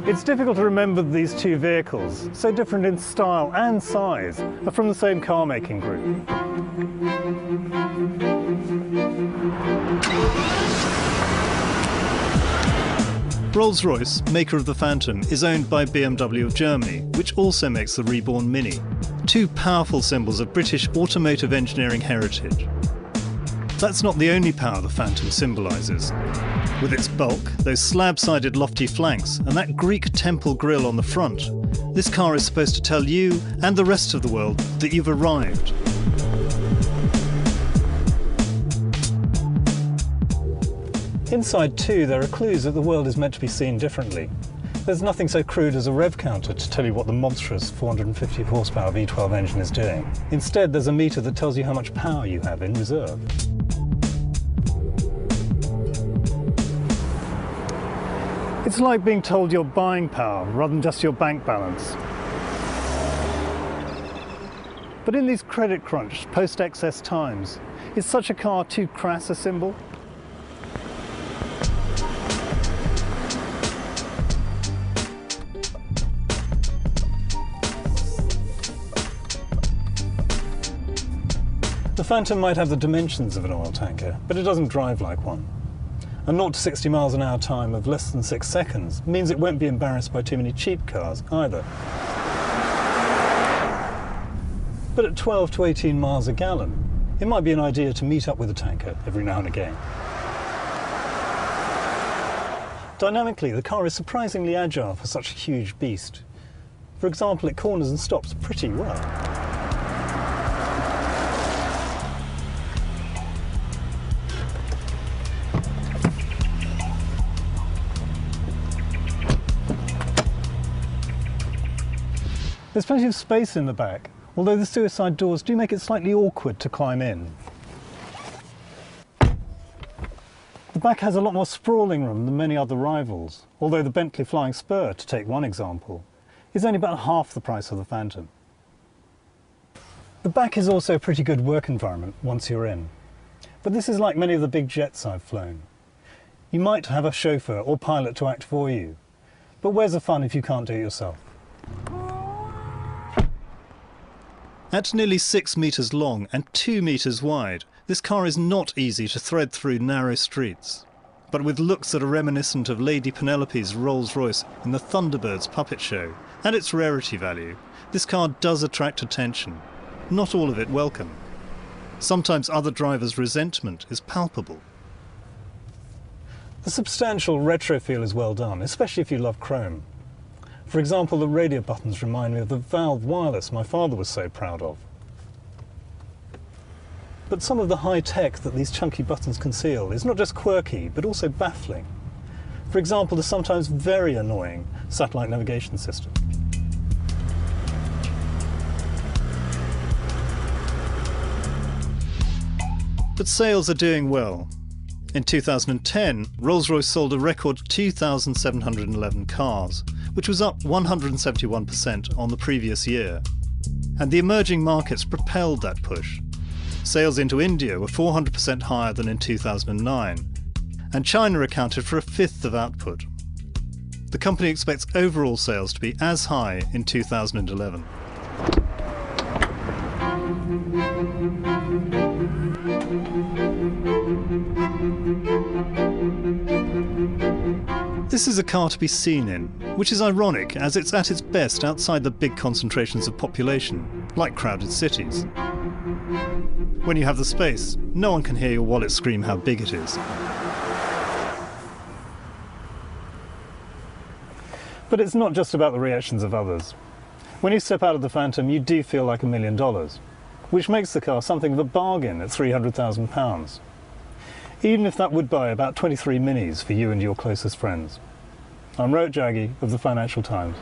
It's difficult to remember these two vehicles, so different in style and size, are from the same car-making group. Rolls-Royce, maker of the Phantom, is owned by BMW of Germany, which also makes the reborn Mini. Two powerful symbols of British automotive engineering heritage. That's not the only power the Phantom symbolises. With its bulk, those slab-sided lofty flanks, and that Greek temple grille on the front, this car is supposed to tell you and the rest of the world that you've arrived. Inside too, there are clues that the world is meant to be seen differently. There's nothing so crude as a rev counter to tell you what the monstrous 450 horsepower V12 engine is doing. Instead, there's a meter that tells you how much power you have in reserve. It's like being told your buying power rather than just your bank balance. But in these credit crunch, post-excess times, is such a car too crass a symbol? The Phantom might have the dimensions of an oil tanker, but it doesn't drive like one. A 0 to 60 miles an hour time of less than 6 seconds means it won't be embarrassed by too many cheap cars either. But at 12 to 18 miles a gallon, it might be an idea to meet up with a tanker every now and again. Dynamically, the car is surprisingly agile for such a huge beast. For example, it corners and stops pretty well. There's plenty of space in the back, although the suicide doors do make it slightly awkward to climb in. The back has a lot more sprawling room than many other rivals, although the Bentley Flying Spur, to take one example, is only about half the price of the Phantom. The back is also a pretty good work environment once you're in, but this is like many of the big jets I've flown. You might have a chauffeur or pilot to act for you, but where's the fun if you can't do it yourself? At nearly 6 metres long and 2 metres wide, this car is not easy to thread through narrow streets. But with looks that are reminiscent of Lady Penelope's Rolls-Royce in the Thunderbirds puppet show, and its rarity value, this car does attract attention. Not all of it welcome. Sometimes other drivers' resentment is palpable. The substantial retro feel is well done, especially if you love chrome. For example, the radio buttons remind me of the valve wireless my father was so proud of. But some of the high tech that these chunky buttons conceal is not just quirky, but also baffling. For example, the sometimes very annoying satellite navigation system. But sales are doing well. In 2010, Rolls-Royce sold a record 2,711 cars, which was up 171% on the previous year. And the emerging markets propelled that push. Sales into India were 400% higher than in 2009, and China accounted for a fifth of output. The company expects overall sales to be as high in 2011. This is a car to be seen in, which is ironic as it's at its best outside the big concentrations of population, like crowded cities. When you have the space, no one can hear your wallet scream how big it is. But it's not just about the reactions of others. When you step out of the Phantom, you do feel like $1 million, which makes the car something of a bargain at £300,000. Even if that would buy about 23 Minis for you and your closest friends. I'm RollsRoyce of the Financial Times.